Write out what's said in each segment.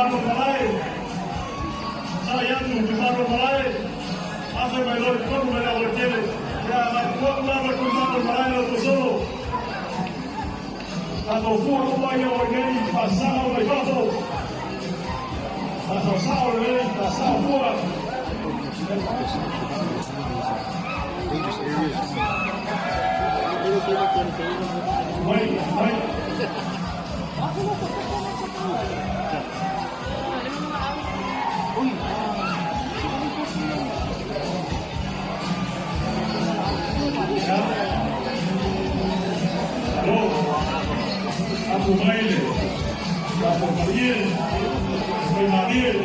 mano malai. Saya tu mano malai. Hace melhor como era o que ya la cuota la mano malai no solo. A do fundo vai o alguém passar o negócio. A passar o negócio, passar fora. Vai. Abu Maile, Abu Mariel, Abu Mariel.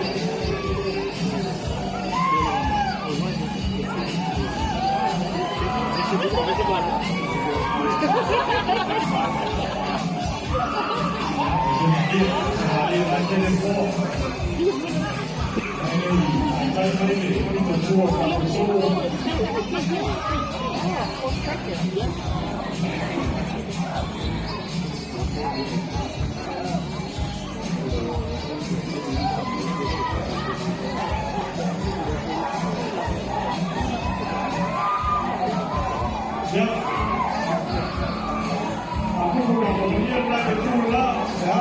Aku bukan pemilihan lagi pula, ya.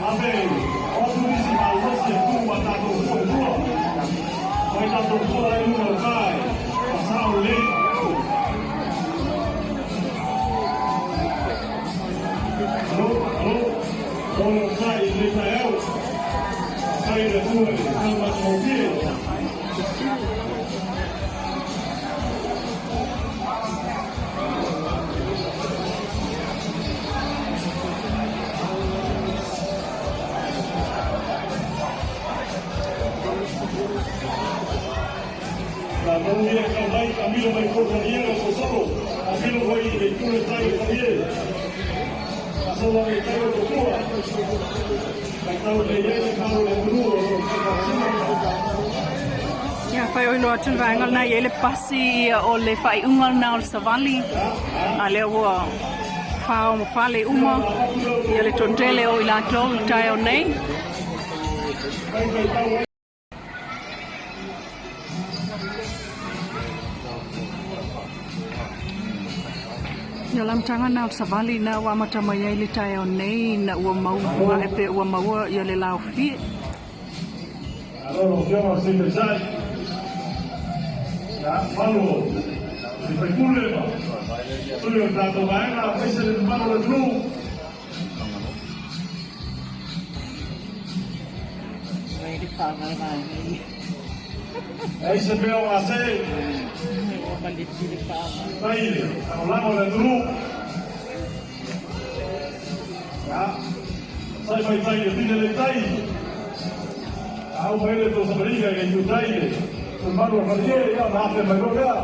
Abe, waktu di sini Allah siapa mata tu semua. Mata tu semua ini mulai pasal ni. Kalau saya ini saya dah tua, saya masih mobil. Não ia acabar, Camilo vai correr o solo, Camilo vai veicular o traje também. A sola vai cair o tua. Vai cair o leite, cair o lembruro. Ya, fai oi loa tun vangal na yele pasi o le fai ungal na o savali. Ale o fao mo fale uma. Yele tontele o ila tol tai o nei. Dalam tangan na savali na wa matama yele tai o nei na ua mau wa epe ua mau yele lao fi. Allora dobbiamo semplificare. Ya, malo. Si precure, tu le has dado vaina, a veces el malo de flu. Ahí se veo hacer. Baile, hablamos de flu. Ya, sai vai baile, pide de baile. Ao baile dos americanos que tu baile. Hermano Javier, ya me hace mejor ya.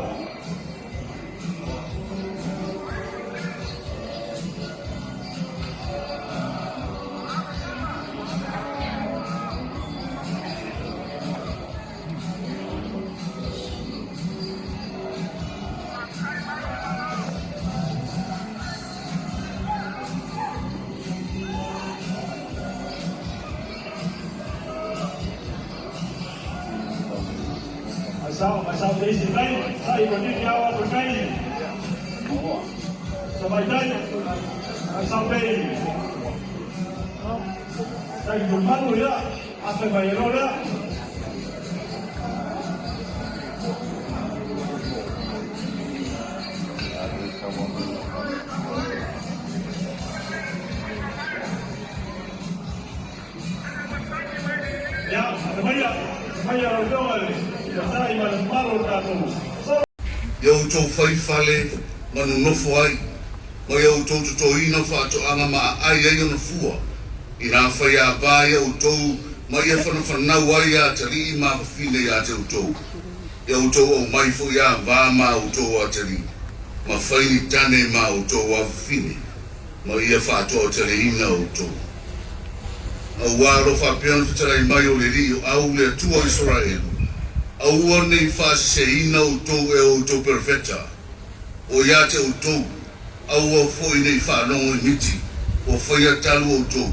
Sao đi xin đấy, sai còn đi theo một cây, sao vậy đây, sao đây, đây dùng mắt rồi đó, ăn phải vậy rồi đó. Ya, bây giờ rồi. Yo to fai fale manu no foi mo yo to ina fa to anga ma ai ai no fua ina fa ya ba yo to ma ya fa na wa ya tali ma fine ya yo to o mai fo ya va ma o to wa tali ma fai ni tane ma o to wa fine ma ya fa to tali ina o to o wa ro fa pian tali mai o le rio au le tu o Israel au nei fa se ina o to perfecta o ya te o to au o foi nei fa no miti o foi a talu o to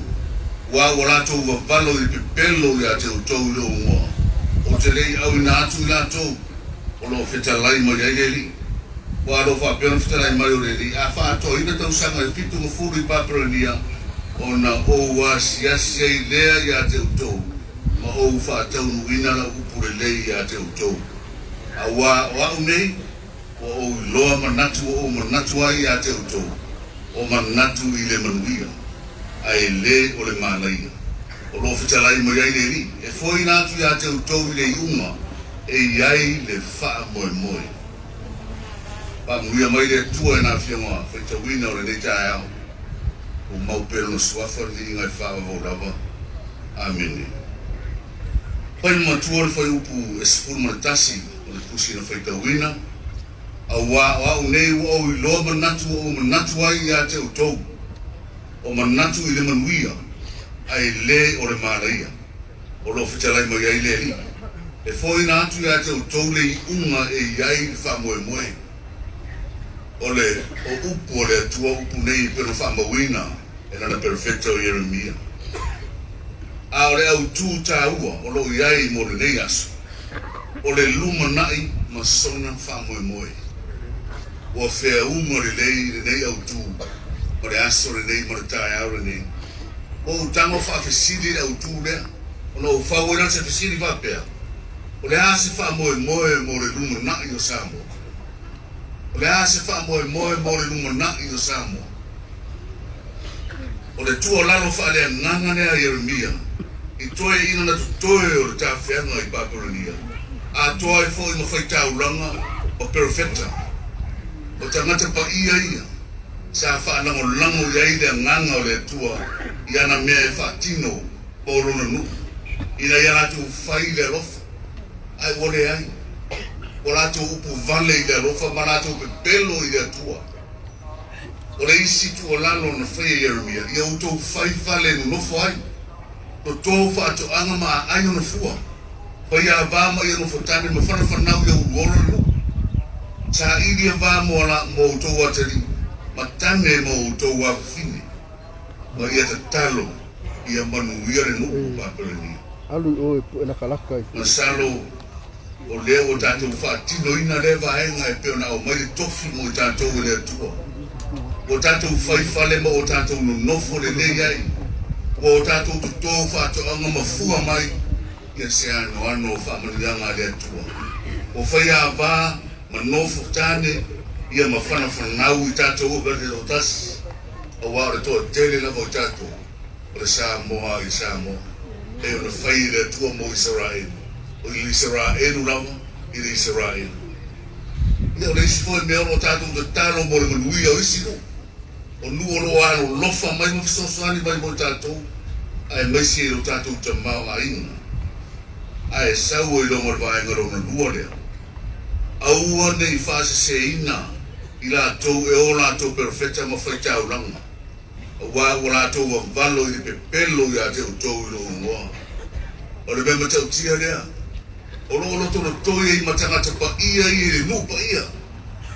wala tau wa valo i pepelo ia te tau le ungoa. O te lei au ina atu ila tau, o lo whetalai mai ai eli. Wa alo wha pēna whetalai mai o reli, a wha ato ina tau sanga i fitu ma furu i paparania, o na o wa siasia i lea ia te tau, ma o wha tau nuina la upure lei ia te tau. A wa unei, o loa manatu o manatu ai ia te tau, o manatu i le manuia. Ai le o le malaia o lo fitalai mo ai le ri e foi na tu ya te tau le uma e ai le fa moe moe pa muia mai le tua na fianga fe te wina o le ta o mau pelo no swafa li ngai fa o lava amen pai mo tu foi upu esfur mo tasi o le kusi na fe te wina a nei o lo manatu ai ya te tau o manatu i le manuia ai le o le malaia o lo fitalai mai ai le li e foi na atu ia te tau le unga e iai wha moe moe o upu o le atua upu nei pero wha mawina e nana perfecta o Jeremia a o le au tū tā ua o lo iai mo le nei asu o le luma nai ma sona wha moe moe o whea umo le nei au tū o le aso le nei, mo le tae au le nei. O tango wha fesiri au tū lea, o no whau ena se fesiri whapea. O le ase wha moe moe mo le luma nai o Samoa. O le ase wha moe moe mo le luma nai o Samoa. O le tua lalo wha lea nganga nea Jeremia, i toe ina na tutoe o le tā whianga i Paparania. A toa i fo i mawhaitau langa o perfecta. O tangata pa ia. Sa whanango iai le nganga o le tua i ana mea e whaatino o rona nu. Ina i ana tu whai le rofa. Ai wole ai. O lato upu vale i le rofa, ma lato pepelo i le tua. O le isi tu o lalo na whai Jeremia, i au tau whai vale no nofo ai. To tō whaato anga ma ai no fua. Whai a vāma i no fotane, ma whanau i au uola nu. Sa ili a vāma mo tō atari. Matane mo tau wa fine ma ia te talo ia manu ia re nuku Paparania alu o na kalaka ma salo o leo o tātou whaatino ina lewa enga e peo na o mai tofi mo tātou le atua o tātou whaifale mo o tātou no nofo le nei ai o tātou tuto whaato anga mafua mai ia se ano whaamanianga le atua o whaia wā ma nofo tāne ia mawhana whanau i tātou o gare o tasi o wāre toa tele lava o tātou o le Samoa i Samoa e o na whai le atua mo Israel o i Israel lava i le Israel ia o le isi foi mea o tātou te tālo mo le manuia o isi no o nuo lo alo lofa mai mo fisosoani mai mo tātou ai maisi e o tātou te mau a inga ai sau o i lo mo le vaenga ro na lua lea aua nei fase se ina i la tau e o la tau perfecta ma whaitau langa. O la tau wa valo i pepelo i a te o tau i lo ungoa. O le mema tau tia lea. O lo tau na toi i matangata pa ia i le nupa ia.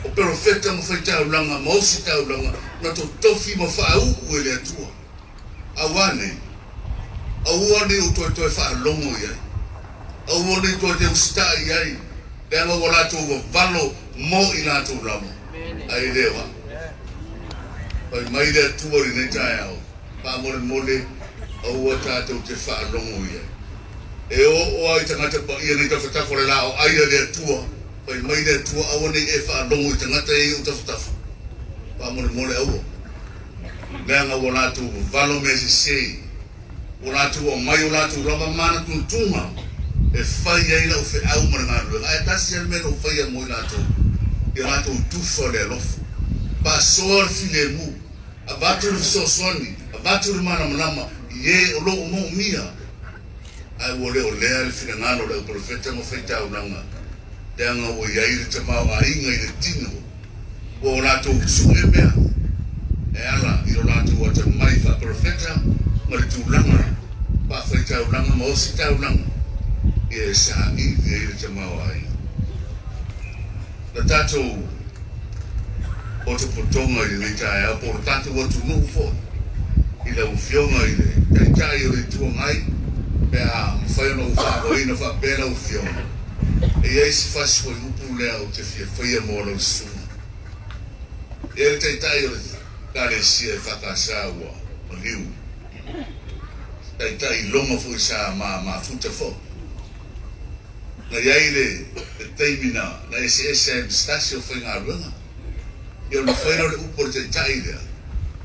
O perfecta ma whaitau langa, ma osi tau langa, na tau tofi ma whaau u e le atua. Awane o toi whaalongo i ai. Awane toi te usta i ai. Leanga o la tau wa valo mo i la tau lama. Ai lewa. Pai mai le atua i nei tae au. Pa mole au a tātou te whaalongo ia. E o ai tangata pa ia nei tawhatafo le lao ai le atua. Pai mai le atua au nei e whaalongo i tangata e o tawhatafo. Pa mole au. Leanga o la tau valo me se sei. O la tau mai o la tau rama mana tuntunga. E whai ai lau whi au maranga rua. Ai tasi al mena o whai a moi la tau. I rato tufa le alofa. Pa soar file mu. A batu le sosoni. A batu le mana manama. Ie o lo mo mia. Ai wole o lea le fina ngano le profeta mo feita unanga. Teanga o iai le tamau a inga i le tino. O rato sunge mea. E ala i o rato o te mai fa profeta. Ma le tūlanga. Pa feita unanga ma osi ta unanga. E sa i le tamau a inga. Na tātou o te potonga i le tae a por tātou atu nuku fo i le ufionga i le tai o le tuangai pea whai no whaoi na whapena o whiona e eisi whasi o upu lea o te whia mo no suma e le tai o le kare sia e whakasa ua o liu tai longa fo sa ma futa fo na iai le teimina na ese stasio foi ngā runga eu no whaino le upo te tai lea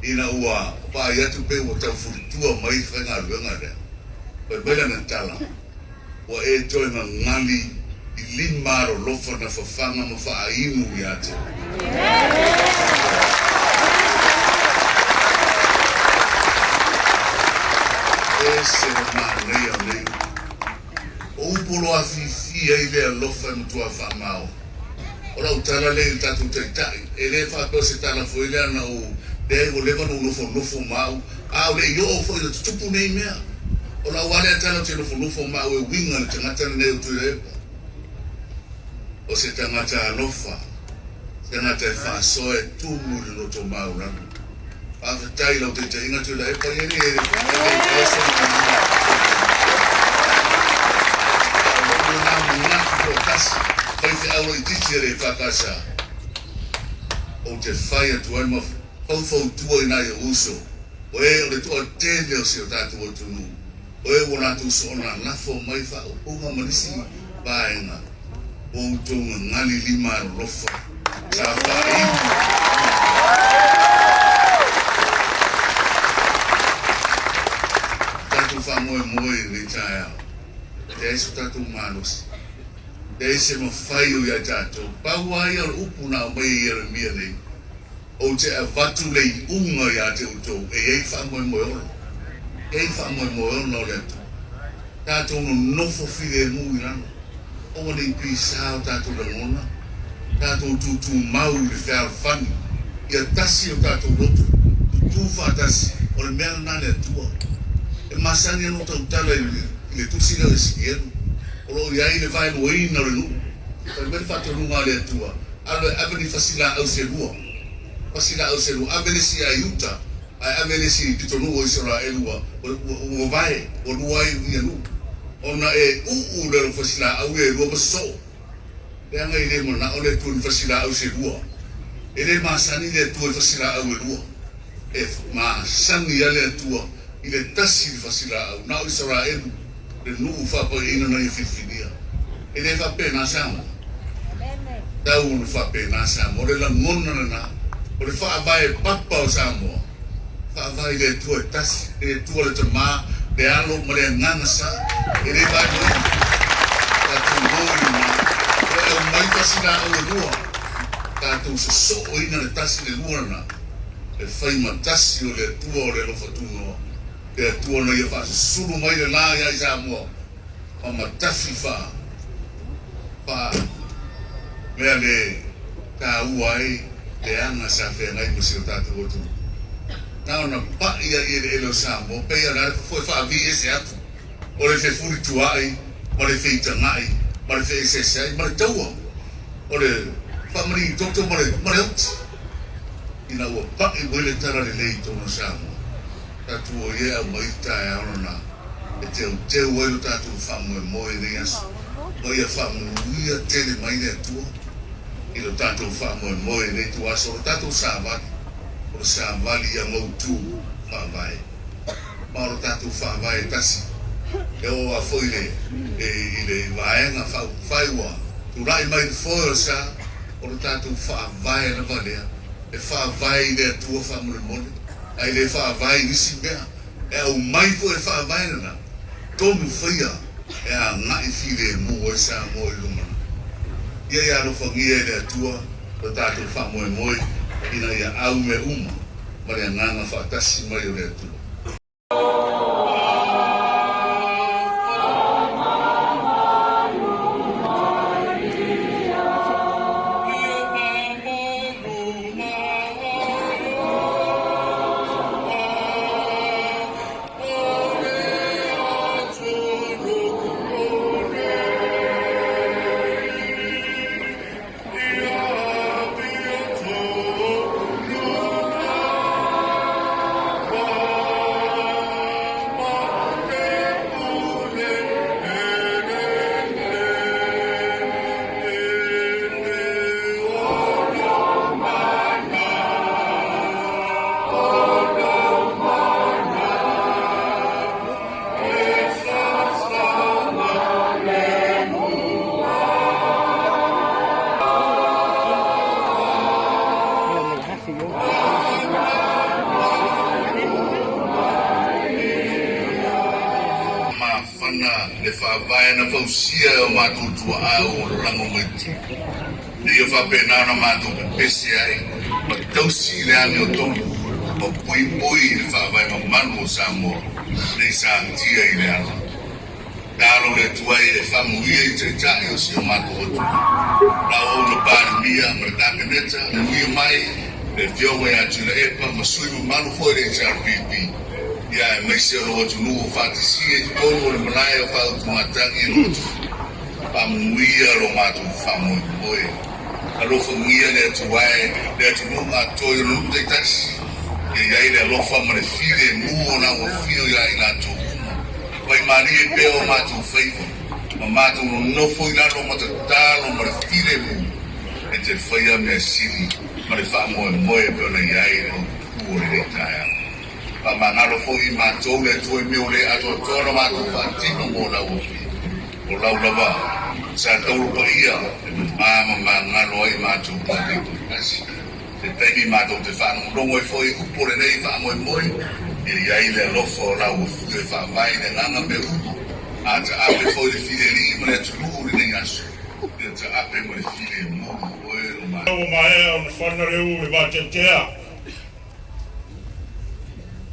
ina ua pa iatu pe o tau furutua mai foi ngā runga lea pai mela na tala ua e toi ma ngali i limaro lofa na whawhanga ma whaaimu i ate ese manei o nei o upolo a fifi ai lea lofa mtua whamao o rau tala lei tatu teitai e le whakao se tala foi lea na o lea o lewa no nofo mau a o le i o foi le tutupu nei mea o rau wale a tala te nofo mau e winga le tangata nei o tui epa o se tangata alofa tangata e whaaso e tumu le loto mau ranu tai lau te inga tu la e pa yeni e ese na ko kasi pai te auro i titi re whakasa o te whai atu ai ma fau tua ina i uso o e o le tua tene o si o tatu o tunu o e wana tu so ona nafo mai wha o punga manisi paenga o utonga ngali lima rofa sa whai moe ni tae au. Te aiso tatu manos. Te aise ma whai o ia tato. Pau ai ar upu na o mai i ara mia nei. O te avatu lei unga i a te utou. E ei wha moe ora. Ei wha moe ora na o le atu. Tato no nofo whire mu i rano. O nei pisao tato le ngona. Tato tutu mau i le whea whani. Ia tasi o tato rotu. Tutu whatasi. O le mea nane atua. E masani no tau tala i le tusi la esienu o lo iai le vai no ina le nu pa me fato nu ngale atua ave ni fasila au se lua ave ni si ayuta ave ni si pitonu o Israel o vai o luai ia nu ona e le fasila au e lua so le anga ile mo na ole tu fasila au se lua e le masani le tu fasila au e lua e ma sani ale atua i le tasi i fasila au na o Israel le nuu whapa ina na i whiwhinia e le whape na sama tau unu whape na sama o le la ngona na o le whaabae papa o Samoa whaabae le tua e tasi e le tua le tama le alo ma le ngana sa e le vai no tatu ngoi na o e mai fasila au e lua tatu se so o ina le tasi le lua na e whaima tasi o le tua o le lofatunua e tua na ia sulu mai le la ia i Samoa o matafi mea le ka uai le anga sa whea ngai musi o tātou otu na ona pa ia i le elo Samoa pe ia la foi wha vi ese atu o le whe furi tuai ma le whe itangai ma le whe esesai ma le taua o le whamari toto ma le oti ina ua pa i wele tara le lei tono Samoa tatu o ia mai tae ana na e te uailu tatu whamu e moe ni asu o ia whamu ia tele mai ne atua i lo tatu whamu e moe ni tu asu o tatu sāvali ia ngau tū whawai ma o tatu whawai tasi e o a foile i le vaenga whaiwa tu rai mai foio sa o tatu whawai na valea e whawai le atua whamu le mone ai le whaavai nisi mea e au mai fo e whaavai nana tonu whaia e a ngai whire mua e sa moe lumana ia ia no whangia e le atua o tātou whamoe moe ina ia au me uma ma le nganga whaatasi mai o le atua tausia o mātou tua au o rango maiti. Ia whapena na mātou pe pese ai, ma tausi le ami o tonu, ma pui pui le whawai ma manu o Samoa, nei sa tia i le ana. Dalo le tuai e whamuia i te tai o si o mātou o tunu. La o na pāri mia, ma le tāpeneta, le mia mai, le whionga i atu le epa, ma sui ma manu foi le HRPP. Ia e meise o loa tunu o whātisi e tonu o le manai o whautu matangi e lotu. Pamuia lo mātou whamui moe. Alofa ngia le tuai, le tunu a toi o lumu te tasi. Iai le alofa ma le file mua na o fio ia i la tōkuma. Pai mani e peo mātou whaiva. Ma mātou no nofo i lalo ma te tālo ma le file mua. E te whaia mea siri, ma le whamoe moe peo na iai le o kua le taia. Pa mangalo fo i mātou le tue meo le ato tōna mātou whātino mō na ufi. O lau lava, sa tauru pa ia, e māma mangalo ai mātou pātiko kasi. Te teimi mātou te whānong rongo e fo i upore nei whāmoe moi, i iai le lofo o lau ufu e whāmai le nganga me upu. A ta ape fo i le fide li ma le tulu uri nei asu. I ta ape ma le fide mō oe o mātou. O maea o na whanareu e wātetea.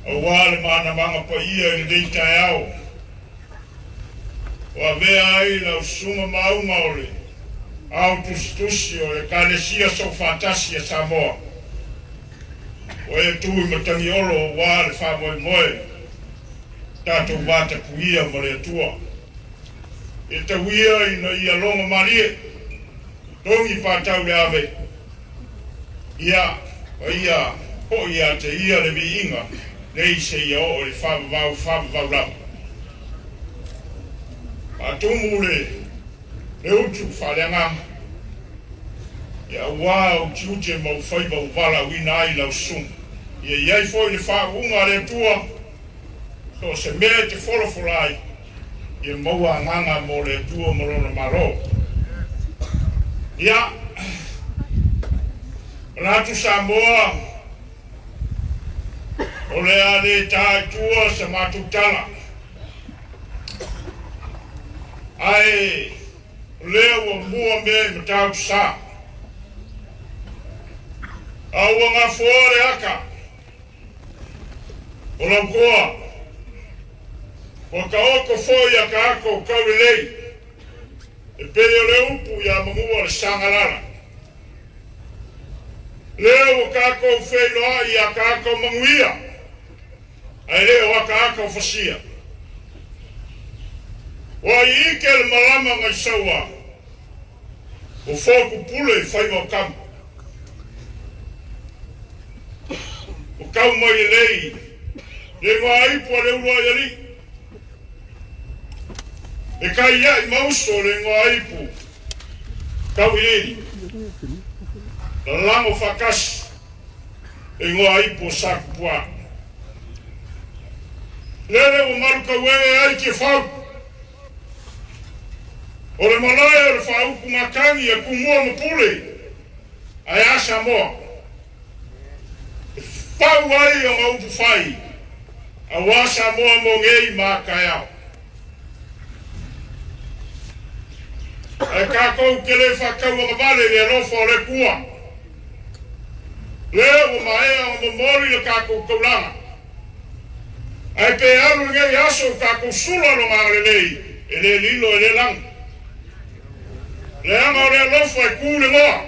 O wale mana manga pa ia i rei tai au. O a vea ai lau sunga maunga ole. Au tusi o e kālesia so whātasi a Samoa. O e tui matangi olo o wale whamoe moe. Tātou wāta puia ma le atua. E te wia i na ia longa marie. Tongi pātau le ave. Ia, o ia, ho ia te ia le vi inga. Nei se ia o le whawavau lau. A tumu le utu whaleanga. Ia wā o tiute mau whaiva o wala wina ai lau sung. Ia iai fo i le whaunga le tua. So se mea te wholawholai. Ia maua nganga mo le tua morona maro. Ia. Ratu Samoa. O le ale tātua sa matutala. Ai, lea ua mua me ma tau sa. Aua ngā fuore aka. O lau koa. O ka oko foi a ka ako kaure lei. E pere o le upu ia mamua le sangalara. Lea ua ka ako whenoa ia ka ako manguia. Ai leo waka aka o fasia. Wa i ike le malama ngai saua. O fōku pule i whaiva o kamu. O kau mai e lei. Le ngā aipu a le urua i ali. E kai ia i mauso le ngā aipu. Kau i eri. La lango whakasi. E ngā aipu o saku pua. Lele o maruka wele ai ke whau. O le malaya o le whauku makangi e kumua mapule. Ai asa moa. Whau ai o ngaupu whai. A wasa moa mo ngei mākai au. Ai kākou ke le whakau o ngavale le rofo o le kua. Le o maea o mamori le kākou kaulanga. Ai pe alu ngai aso kākou sula lo ngā le lei. E le lilo e le lang. Le anga o le rofo e kūle moa.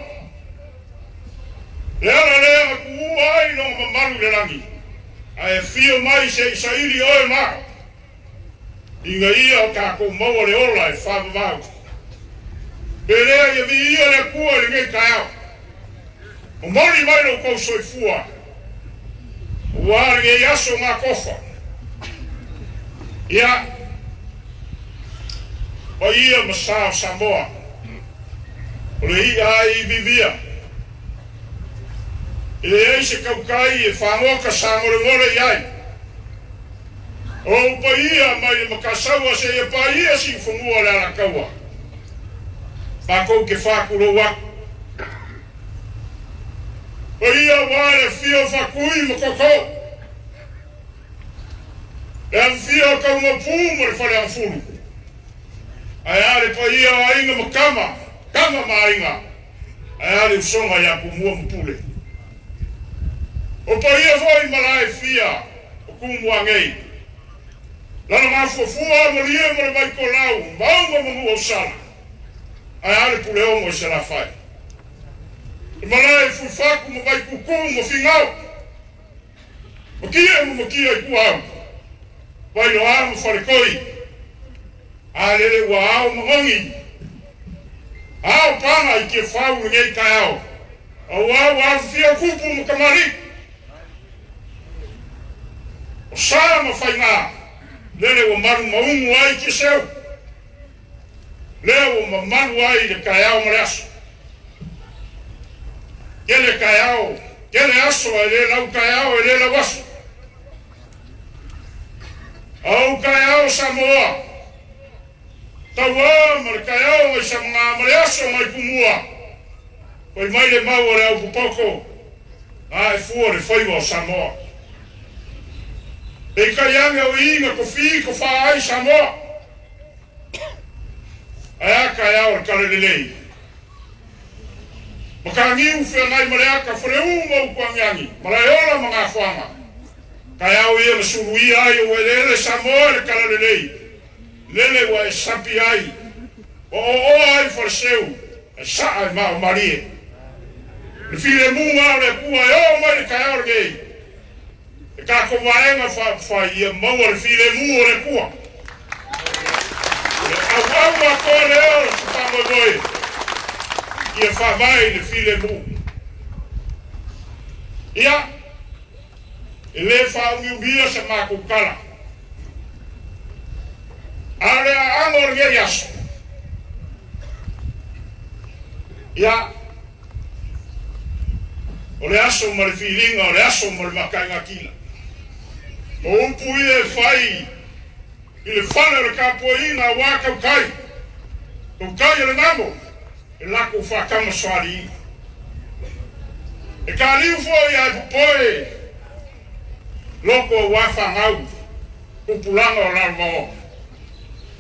Le ala le anga kuu ai no mamaru le langi. Ai fio mai se isairi oe maa. Inga ia o kākou maua le ola e whavavau. Pelea ia vi ia le kua le ngai kaiao. O mori mai no kou soifua. O wāre ngai aso ngā kofa. Ia. O ia masao Samoa. O le ia ai i bibia. E ei se kaukai e whangoka sangore iai. O upa ia mai e makasaua se e pa ia si whungua le ala kaua. Pakou ke whakuro waku. O ia wāre fio whakui makoko. E fio kau mapū mo le whare ang furu. Ai ale pa ia o ainga makama, kama mainga. Ai ale usonga ya kumua mpule. O pa ia foi malai fia, o kumua ngei. Lana mafufua mo lia mo mai ko lau, maunga mo o sala. Ai ale pule o mo se la fai. Malai fufaku mo mai kuku mo fingau. Mo kia i kuau. Vai no amo farekoi. Alele wa au mangongi. Au pana i ke fau ngei kaiao. Au fia kupu mo kamari. O saa ma whainga. Lele wa maru maungu ai ke seu. Lele wa maru ai le kaiao mareaso. Kele kaiao. Kele aso ele lau kaiao ele la waso. Au kaiao Samoa. Taua ma le kaiao ai sa mga mareaso mai kumua. Koi mai le mau o le au pupoko. Ai fua le whaiwa o Samoa. E kaiange o inga ko fi ko wha ai Samoa. Ai a kaiao le kalelelei. Makangiu whea ngai mareaka whareu mau kuangiangi. Maraeola mga whanga. Kaiao ia le surui ai o elele Samoa le kalelelei. Lele wa e sapi ai. O ai whareseu. E sa ai mao marie. Le file munga le kua e o mai le kaiao le gei. E kako waenga wha ia maua le file munga le kua. E au a koe leo le supamo doi. Ia whawai le file munga. Ia. E le whaungiubia sa mako kala. Ale a angor ngeri aso. Ia. O le aso ma le filinga, o le aso ma le makainga kila. O umpu i e whai. I le whana le kapoina wa kaukai. Kaukai le namo. E lako whakama swari. E ka liu fo i ai pupoe. Loko wafa ngau. Upulanga o lalmao.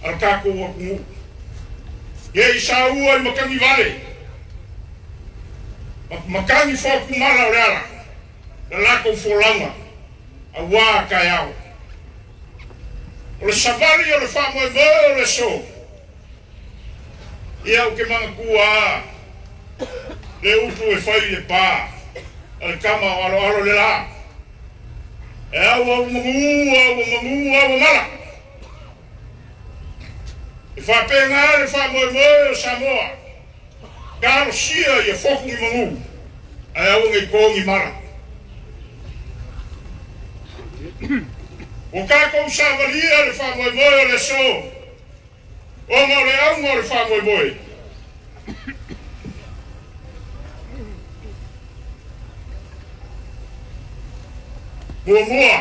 Al kako wakungu. Ye isa ua i makangi vale. Makangi foku mala o leala. La lako folanga. A waa kaiao. O le savali o le whamoe moe o le so. Ia uke manga kua. Le upu e whai le pā. Al kama o alo le la. E au mangu mala. E whapenga le whamoe moe o Samoa. Karo sia i e foku i mangu. Ai au ngai kongi mara. O kako usavalia le whamoe moe o le so. O mo le au mo le whamoe moe. Mua.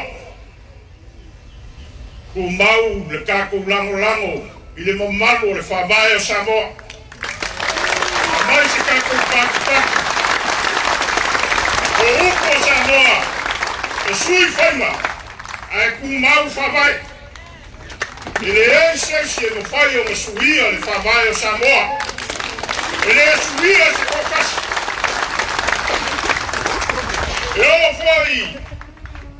Ko mau le kako lango. I le mamalu o le whawae o Samoa. Mai se kako paki. O upo o Samoa. E sui whaima. Ai ku mau whawae. I le e no whai o me suia le whawae o Samoa. E le suia se kokasi. E o whai.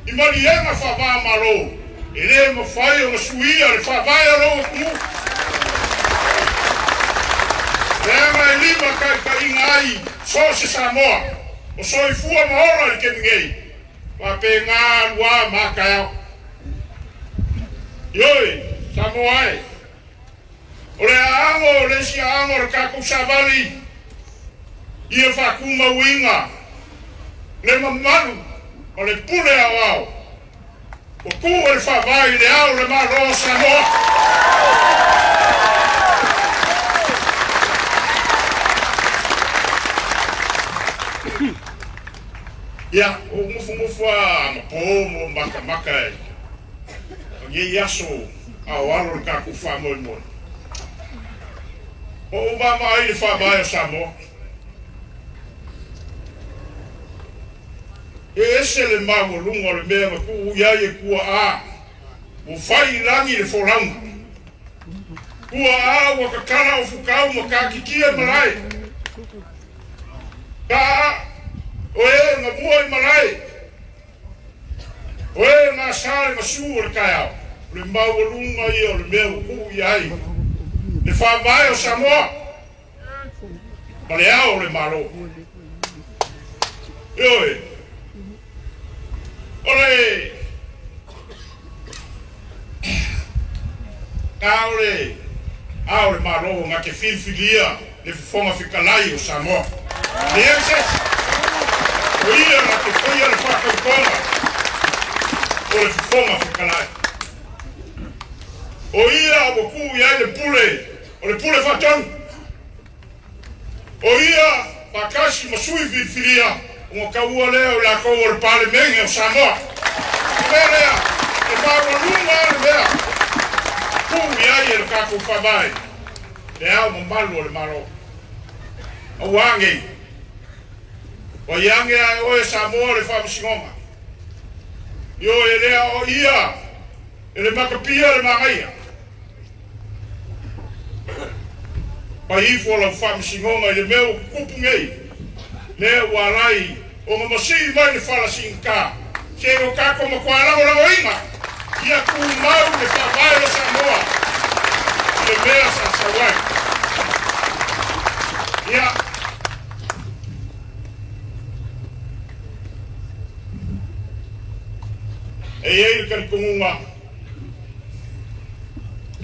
I marienga whawae malo. E le mo whai o me suia le whawae o lo kumu. Lema e lima kai ngai so se Samoa. O so i fua mahora i ke ngei. Wa pe ngā lua makao. Yoi, Samoa e. O le ango, le si ango le kako savali. Ia whakuma winga. Le mamalu, o le pule au au. O kua le whawai le au le malo Samoa. Ia, o mufu a mapo maka e. Ngi yaso au alo le kako whamoe moe. O mama ai le whabai o Samoa. E ese le mago lunga le mea ma ku iai e kua a. O whai rangi le whoranga. Ua au wa kakara o fukau ma kakikia marai. Ka oe nga mua i marai. Oe nga sare masu o le kai au. Le mau lunga i o le mea uku i ai. Le whawai o Samoa. Ma le au le maro. Ioe. Ole. Kaole. Aole maro nga ke filfilia le fonga fikalai o Samoa. Le exes. Oia nga ke foia le whakaukonga. O le fonga fikalai. Oia o ku ia le pule. O le pule fatong. Oia pakasi masui filfilia. O kaua leo la ko o le pale menge o Samoa. Lea, e maro lunga le mea. Ku ia le kako whawai. Le au malu o le maro. O wangi. O iange ai oe Samoa le whamasingonga. Io e lea o ia. E le makapia le mangaia. Pa ifo la whamasingonga i le meo kupungei. Lea warai. O mamasi mai le whalasinka. Se o kako makwarango rango inga. Ia ku mau le whawai o Samoa. Le mea sa sawai. Ia. E iei karikungunga.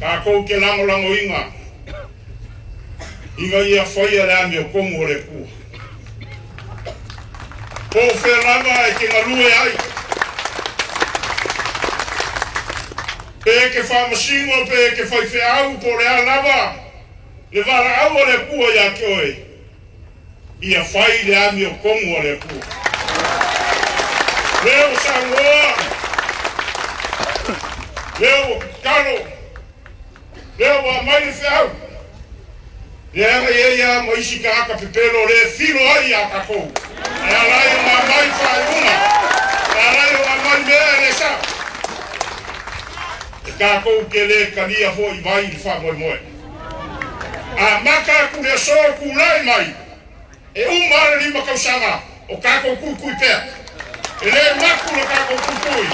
Kako ke lango lango inga. Inga ia whaia le ami o kongo le kua. Ko whenanga e ke ngarue ai. Pe ke whamasingo, pe ke whaiwheau po le alawa. Le vara au o le kua ia ke oe. Ia whai le ami o kongo o le kua. Leo Samoa. Leo Kano. Leo wa mai le wheau. Le anga ia maisi ka aka pepelo le filo ai a kakou. E alai o mai whai una. E alai o mai mea le sa. E kakou ke le kania ho i vai i wha moe moe. A maka ku le so ku lai mai. E umare lima kausanga. O kakou kui pea. E le maku le kakou kui.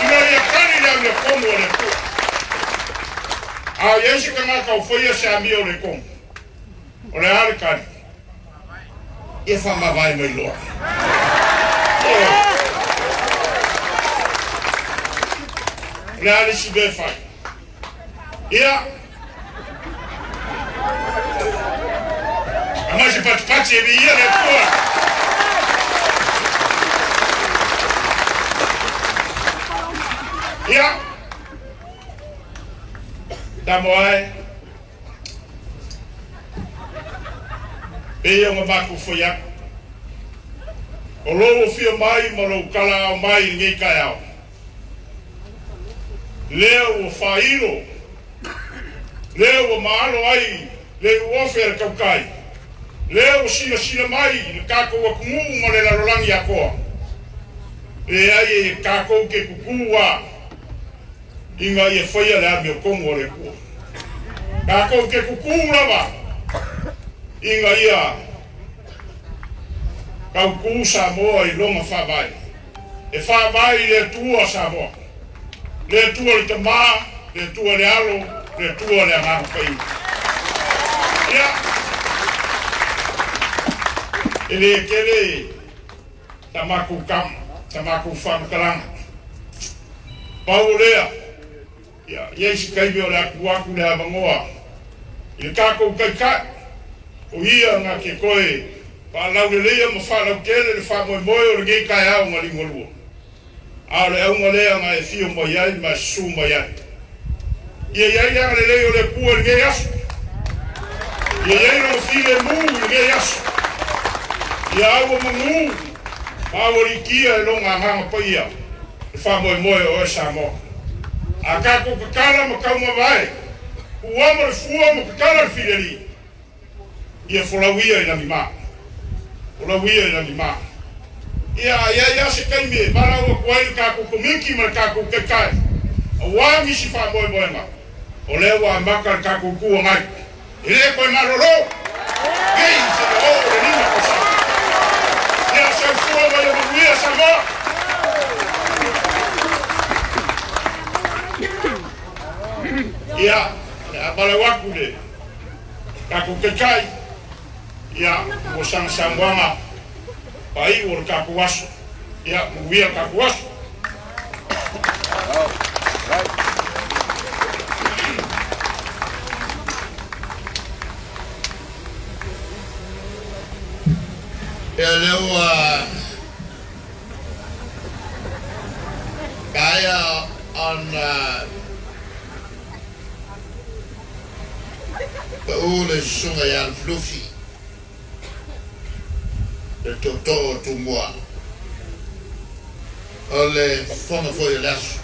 Ina ia kani le ame komo le ku. A yesi ka ngaka o whaia se ami o le komo. O le ale kani. E whama vai mai loa. O le ale si be whai. Ia. Ama se pati e vi ia le kua. Ia. Tamo ai. E o maku foi a o logo fio mai ma lo kala mai ngi kai ao leo o failo leo o malo ai le o fer kaukai leo sila mai le kako o kumu ma le lalangi ako e ai kako ke kukua inga e foi a le meu kongo le ku kako ke kukura ba inga ia kau ku Samoa i longa whawai. E whawai le tua Samoa. Le tua le tama, le tua le alo, le tua le amakai. Ia. E le kele tamaku kam, tamaku whamkaranga. Pau lea. Ia, iesi kaimi o le akuaku le avangoa. I le kako kai. O ia nga ke koe pa lau le leia ma whanau kele le whamoe moe o le ngei kai au nga lingolua. A le au nga lea nga e fio mo iai ma su mo iai. Ia iai nga le leo le kua le ngei asu. Ia iai nga file mu le ngei asu. Ia au o mungu ma o likia e longa hanga pa ia. Le whamoe moe o e Samoa. A kako kakala ma kauma vai. Uama le fua ma kakala le file li. Ia folawia ina mima. Folawia ina mima. Ia se kaime. Bara ua kuai le kako komiki ma le kako kekai. A wangi si wha moe moe ma. o leo wa maka ka kukua mai. Ile koe maroro. Gei se o le nina kosa. Ia se fua wa le buia sama. Ia, abale waku le. Ka kukekai. Ia, mo sang sangwanga. Pai o ka kuaso. Ia, buia ka kuaso. Leo kaya on paule sunga ya fluffy de toto tumwa ole fonga foi las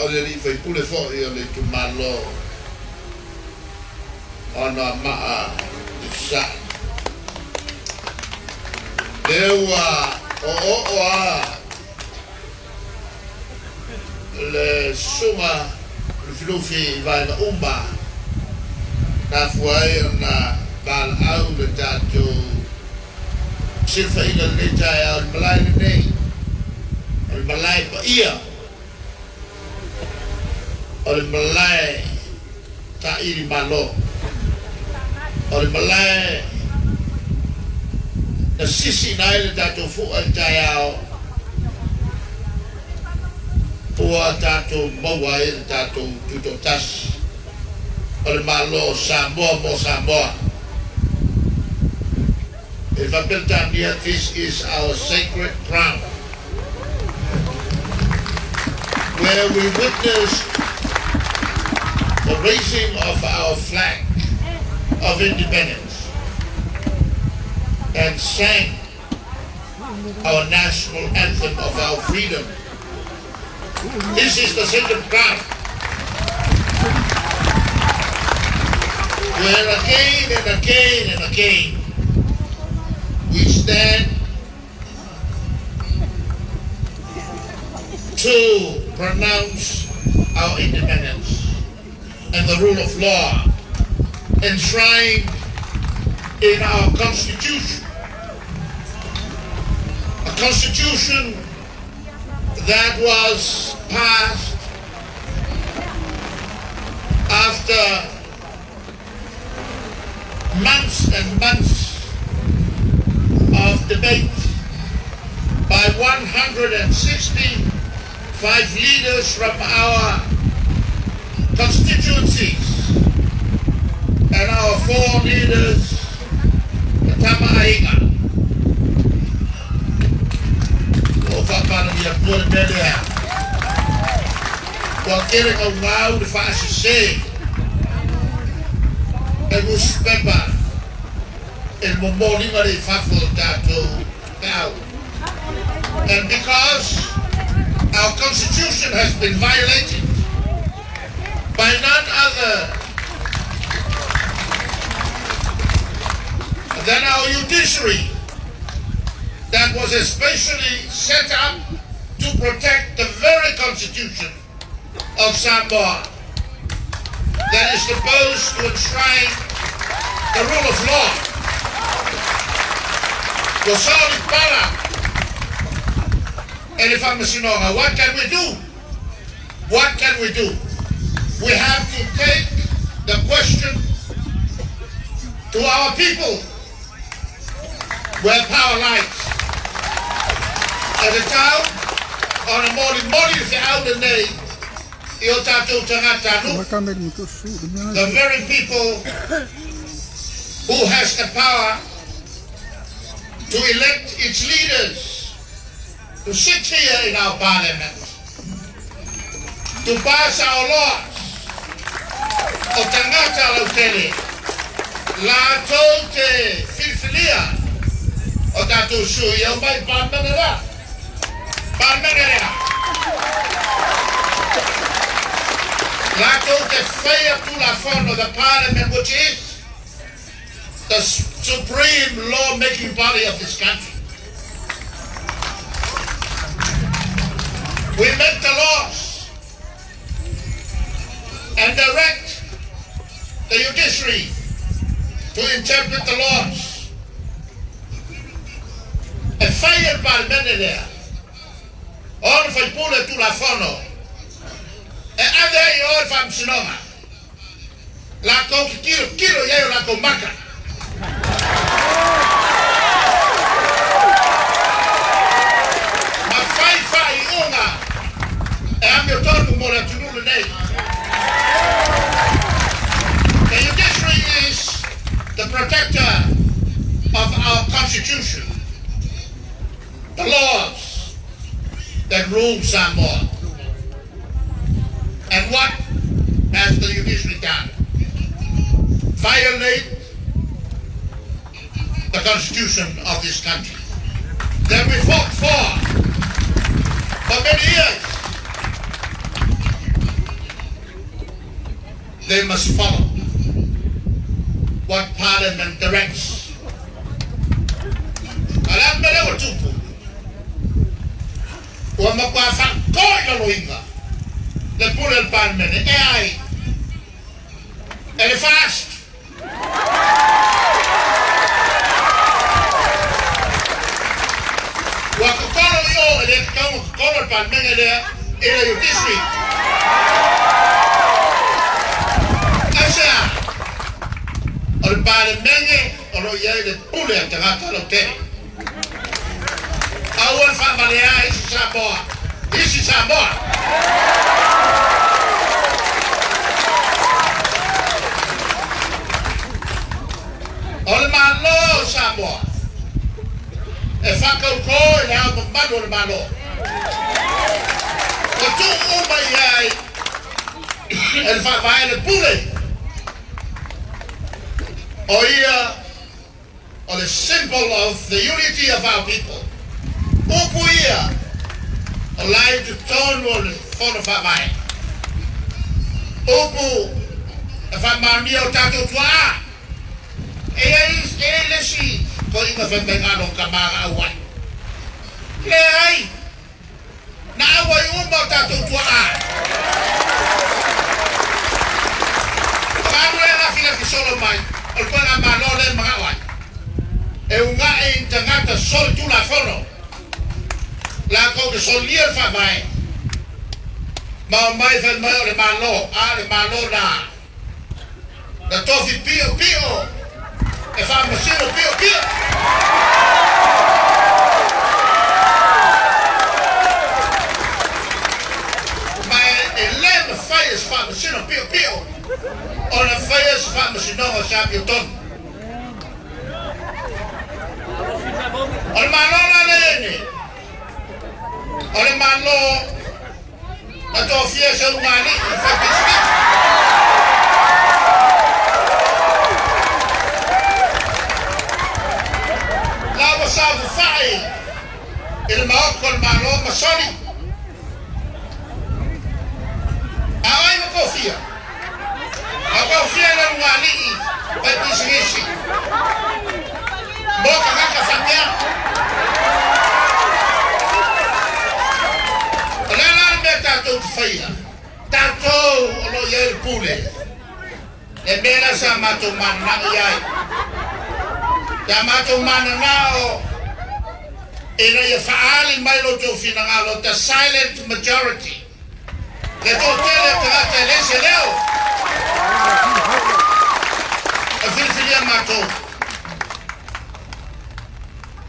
ole li foi pule foi ole tumalo ona ma sa Lewa le suma le filofi vai na umba na fuai na bal au le tato silfa ina le tai al malai nei al malai pa ia al malai ta iri malo al malai na sisi na ele tato fu al taiao tua tato maua ele tato tuto tas al malo Samoa mo Samoa. If I built down here, this is our sacred ground where we witnessed the raising of our flag of independence and sang our national anthem of our freedom. This is the sacred ground where again and again and again we stand to pronounce our independence and the rule of law enshrined in our Constitution. A Constitution that was passed after months and months of debate by 165 leaders from our constituencies and our 4 leaders, the Tamaiga. Qualquer lugar de fácil ser, el newspaper, el momolinga de facultato now. And because our constitution has been violated by none other than our judiciary that was especially set up to protect the very constitution of Samoa that is supposed to enshrine the rule of law. Wasali Pala. And if I'm Sinonga, what can we do? What can we do? We have to take the question to our people where power lies. At the town, on a mori se out the day, the very people who has the power to elect its leaders to sit here in our parliament, to pass our laws. O tangata lautele, la tote filfilia, o tatu suya, o mai parmenera, la tote fair to la front of the parliament, which is the supreme law-making body of this country. We make the laws. and direct the judiciary to interpret the laws. E fai il Parlamento lea, on fai pure tu la fono, e ande io fam sinoma, la con kilo io la combaca. Ma fai una, e ambio torno mora tunulu nei. The judiciary is the protector of our constitution, the laws that rule Samoa. And what has the judiciary done? Violate the constitution of this country that we fought for many years. They must follow what Parliament directs. Alam mo na tupo. Wa magpasang ko na loinga. Le pure il Parliament e ai. E fast. Wa ko kono yo e kono il Parliament e la judiciary. Il Parlamento lo ieri pure a tangata lo te. Awal fa balea isi Samoa. Ol malo Samoa. E fa ko e ha bambano il malo. O tu uma ieri el fa vai le pure. Oia, or the symbol of the unity of our people. Upuia, alive to turn on the phone of our mind. Upu, if I'm a mio tato tua, e lesi, going of a megano kamara away. Lei, now I umba tato tua. Kamu fila ki solo mai. El pueblo malo de Magawan. Eunga e intangata sol tu la fono. La con que solia fa mai. Ma mai fa mai le malo, le malo na. La tofi pio. E fa masino pio. Ma e le fai fa masino pio. Ona faya sa masinong sa Newton. Ol malo na leni. Ol malo na to fia sa ngani fa biscuit. La wasa fai. Il maokol malo masoni. Awai mo kofia. Ako fiela ngani ay bisgisi. Boka kaka samya. Lala beta to faya. Tato lo yer pule. E bela sa mato manna yai. Ya mato manna nao. Ina ya faali mai lo to finangalo the silent majority. Le to tele te lese leo. Filfilia mato.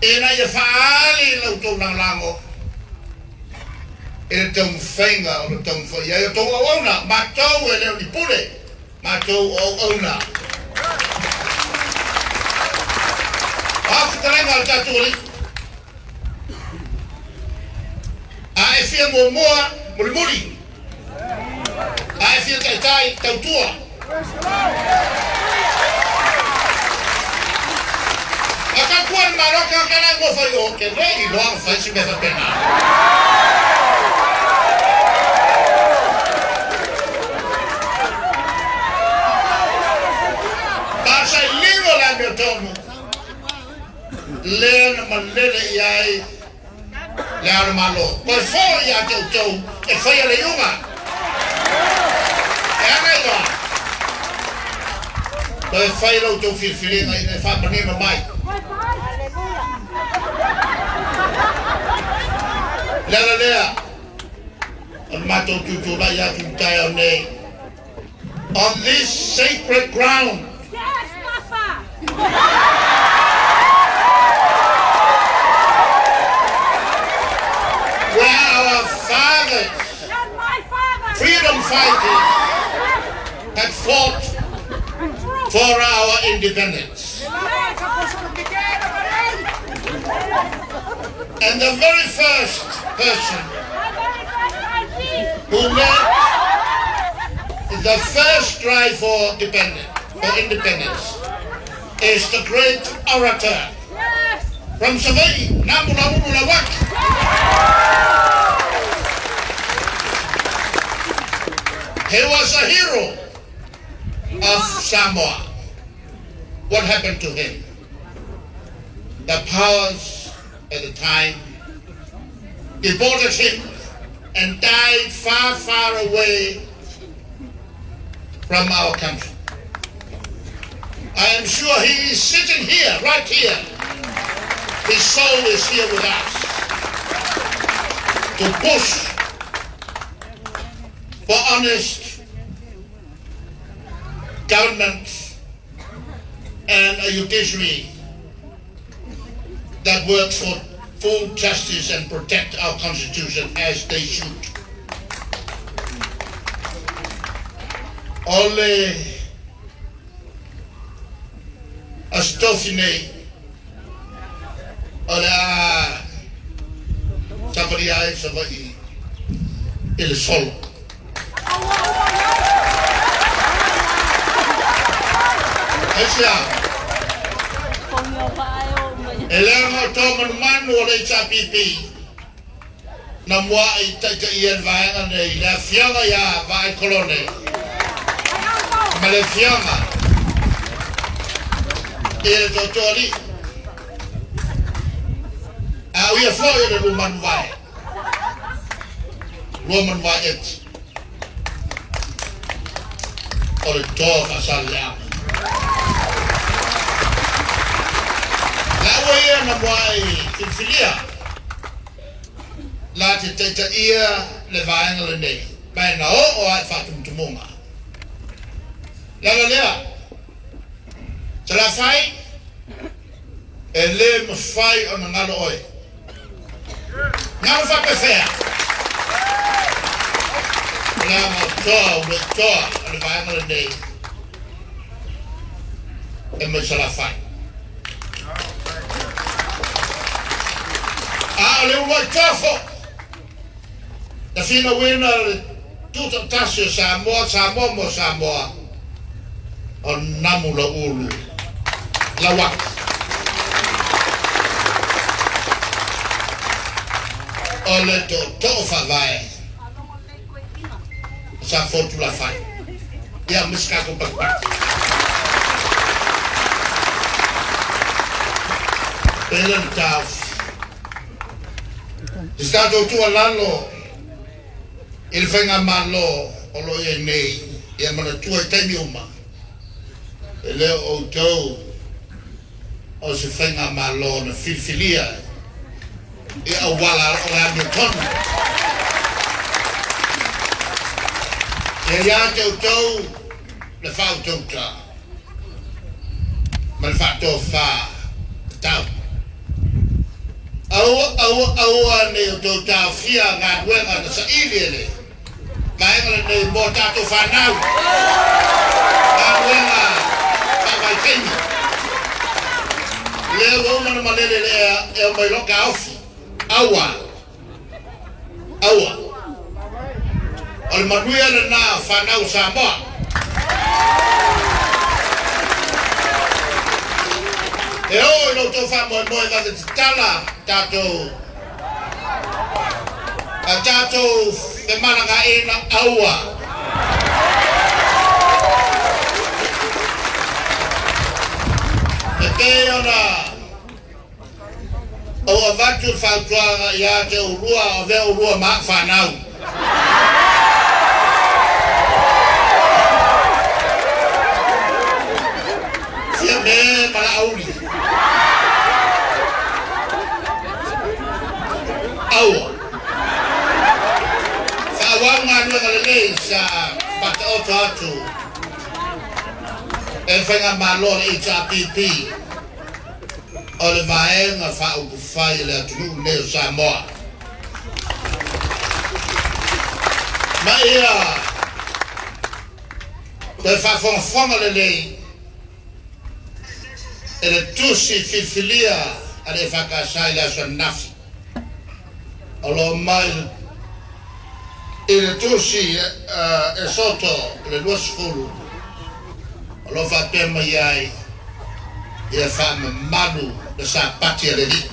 Ena ia faali lau tau nang lango. Ena tau mwhenga o tau mwhaya. Ia tau auna. Matau e leo ni pule. Matau auna. Hafu tarenga al taturi. A e fia moa muri. A e fia tai tau tua. Akakuan maroka kana mo fayo ke nei lo ang fa si besa pena. Basa ligo la tomo. Len malele yai. La malo. Ko fo ya tau e fa ya le yunga. E ana lo Toi fai lau tau whiwhiringa i ne whapanima mai. Lera lea, on matou tutu lai atu tai au nei. On this sacred ground, Yes, Papa! where our fathers, And my father! freedom fighters, had fought for our independence. And the very first person who led the first strive for independence is the great orator Yes! from Savai'i, Namula Ulawak. He was a hero of Samoa. What happened to him? The powers at the time deported him and died far, far away from our country. I am sure he is sitting here, right here. His soul is here with us to push for honest government and a judiciary that works for full justice and protect our constitution as they should. Ole Astofine ole a somebody I somebody il solo. Asia Elena toman manu ole chapipi na mua I taika ian vaenga nei la fianga ya vai kolone ma le fianga e totori a uia foi le luman vai et ole tofa salea la uia na mua I filia la te teita ia le vaenga le nei mai na o ai fatum tumunga la lea te la fai e le ma fai o na ngalo oi ngalo fa pefea la ma toa le vaenga le nei e ma se la fai a le ua tofo na fina wina tuta tasio Samoa o namula ulu la wak o le tofa vai sa fotu la fai ia miska ko pakpak pelen taf Stato tu alalo il fenga malo o lo ye nei e mana tu e temi uma e le o tau o se fenga malo na filfilia e a wala o Hamilton e ya te o tau le fau tauta ma le fatto fa tau Aua ne o tau tau fia ngā wenga na sa iliele. Maenga ne mo tato whanau. Ngā wenga kakai kengi. Leo umana malele lea e o mai loka aufi. Aua. O le manuia le nā whanau Samoa. E o lo to fa mo mo va te tala tato a tato e mana ga ina aua e te ona o avatu fa tua ya te urua o ve urua ma fa nau me Malawi. Awa. Wanga nua ngalele sa bata oto atu e whainga malo le HRPP o le vaenga wha upu whai le atunu leo Samoa ma ia te whafonga le lei e le tusi fifilia a le whakasai la sa nafi o lo mai il tusi e sotto le due sfulu lo fa per mai e fa malu le sa patia le lì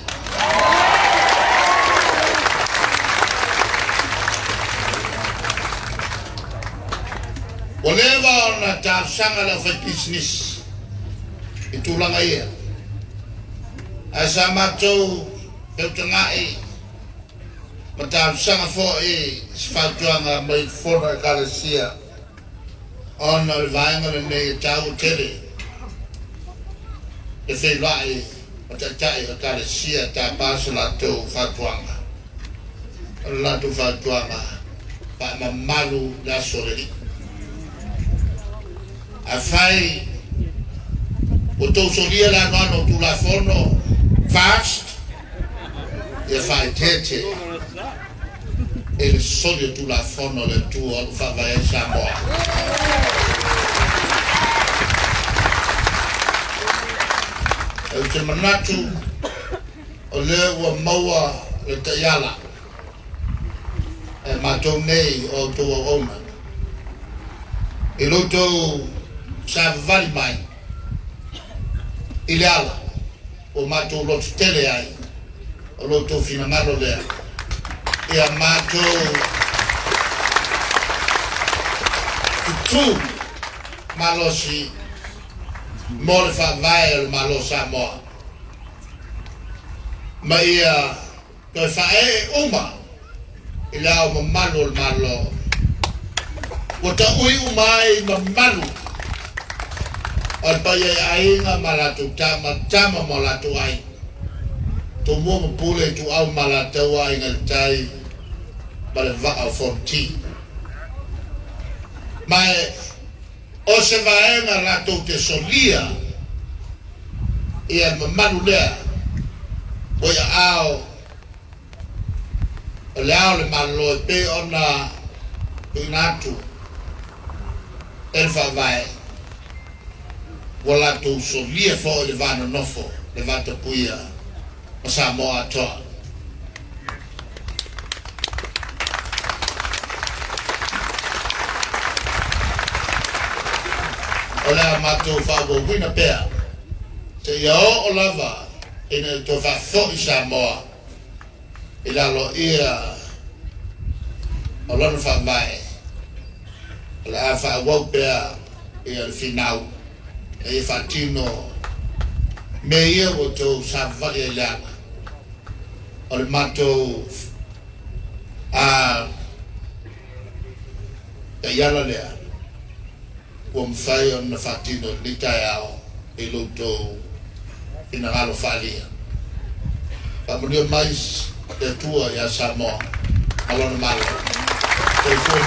voleva una tarsanga la fa business e tu la ia a sa mato e tangai Matam sanga fo e sfatuanga mai fona kalesia on al vainga ne tau tele e fe vai matatai kalesia ta pasla to fatuanga la to fatuanga pa mamalu la soreli a fai o to solia la no tu la fono fast e fai tete il sogno tu la fono le tuo fa vai Samoa e te manatu o le ua maua le te iala e matou nei o tua ona e loto sa vali mai i le ala o matou loto tele ai o loto fina malo lea e amato tu malosi mole fa vai malo Samoa ma ia to fa uma ila o malo o ta ui umai malu al paia ainga malatu tama malatu ai to mo pule tu au malatu ai ngal tai para va a forti ma o se va en la to que solia e a manulea voy a le malo pe ona inatu el fa vai vola to solia fo le vano nofo le vato puia Samoa toa ola mato fa go wina pea te yo olava ina to fa fo Samoa ila lo ia ola fa vai la fa wo pea ia final e fatino me ia o to sa vale la ol mato a yala lea o mfai on fatino litayao e luto ina galo falia pamonia mais de tua ya Samoa alon malo e foi